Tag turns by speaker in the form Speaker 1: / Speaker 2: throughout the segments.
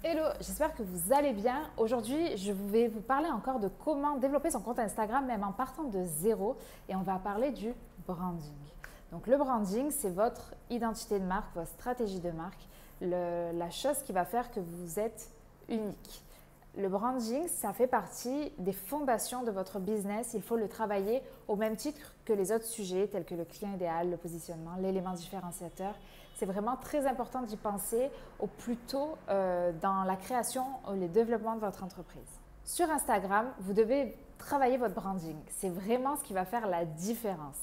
Speaker 1: Hello, j'espère que vous allez bien. Aujourd'hui, je vais vous parler encore de comment développer son compte Instagram même en partant de zéro et on va parler du branding. Donc le branding, c'est votre identité de marque, votre stratégie de marque, la chose qui va faire que vous êtes unique. Le branding, ça fait partie des fondations de votre business. Il faut le travailler au même titre que les autres sujets tels que le client idéal, le positionnement, l'élément différenciateur. C'est vraiment très important d'y penser au plus tôt dans la création ou le développement de votre entreprise. Sur Instagram, vous devez travailler votre branding. C'est vraiment ce qui va faire la différence.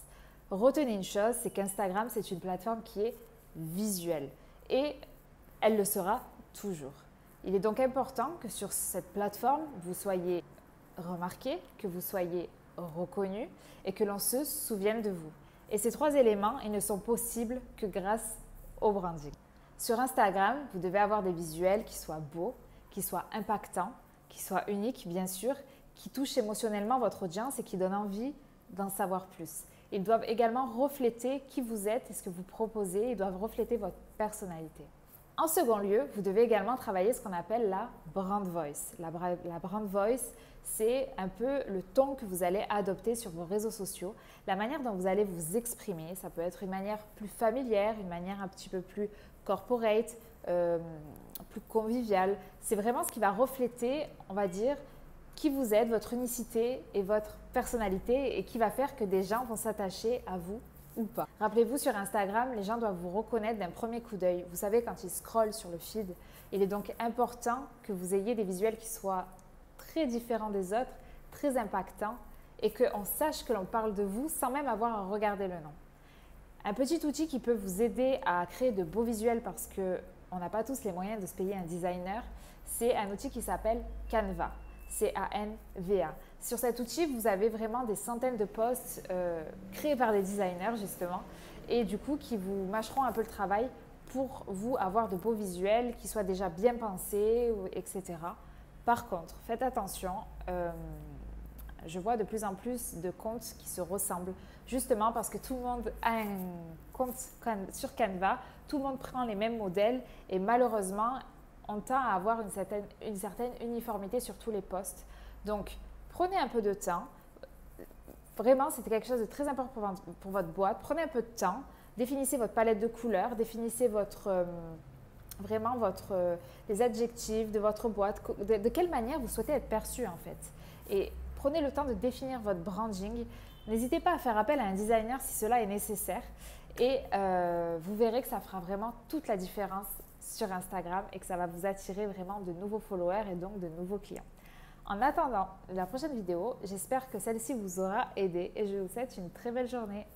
Speaker 1: Retenez une chose, c'est qu'Instagram, c'est une plateforme qui est visuelle et elle le sera toujours. Il est donc important que sur cette plateforme, vous soyez remarqué, que vous soyez reconnu et que l'on se souvienne de vous. Et ces trois éléments, ils ne sont possibles que grâce au branding. Sur Instagram, vous devez avoir des visuels qui soient beaux, qui soient impactants, qui soient uniques bien sûr, qui touchent émotionnellement votre audience et qui donnent envie d'en savoir plus. Ils doivent également refléter qui vous êtes et ce que vous proposez, ils doivent refléter votre personnalité. En second lieu, vous devez également travailler ce qu'on appelle la brand voice. La brand voice, c'est un peu le ton que vous allez adopter sur vos réseaux sociaux, la manière dont vous allez vous exprimer. Ça peut être une manière plus familière, une manière un petit peu plus corporate, plus conviviale. C'est vraiment ce qui va refléter, on va dire, qui vous êtes, votre unicité et votre personnalité et qui va faire que des gens vont s'attacher à vous ou pas. Rappelez-vous, sur Instagram, les gens doivent vous reconnaître d'un premier coup d'œil. Vous savez, quand ils scrollent sur le feed, il est donc important que vous ayez des visuels qui soient très différents des autres, très impactants et qu'on sache que l'on parle de vous sans même avoir à regarder le nom. Un petit outil qui peut vous aider à créer de beaux visuels parce qu'on n'a pas tous les moyens de se payer un designer, c'est un outil qui s'appelle Canva. C-A-N-V-A. Sur cet outil, vous avez vraiment des centaines de posts créés par des designers justement et du coup qui vous mâcheront un peu le travail pour vous avoir de beaux visuels qui soient déjà bien pensés, etc. Par contre, faites attention, je vois de plus en plus de comptes qui se ressemblent justement parce que tout le monde a un compte sur Canva, tout le monde prend les mêmes modèles et malheureusement, on tend à avoir une certaine uniformité sur tous les posts. Donc, prenez un peu de temps. Vraiment, c'était quelque chose de très important pour votre boîte. Prenez un peu de temps, définissez votre palette de couleurs, définissez les adjectifs de votre boîte, de quelle manière vous souhaitez être perçu en fait. Et prenez le temps de définir votre branding. N'hésitez pas à faire appel à un designer si cela est nécessaire et vous verrez que ça fera vraiment toute la différence sur Instagram et que ça va vous attirer vraiment de nouveaux followers et donc de nouveaux clients. En attendant la prochaine vidéo, j'espère que celle-ci vous aura aidé et je vous souhaite une très belle journée.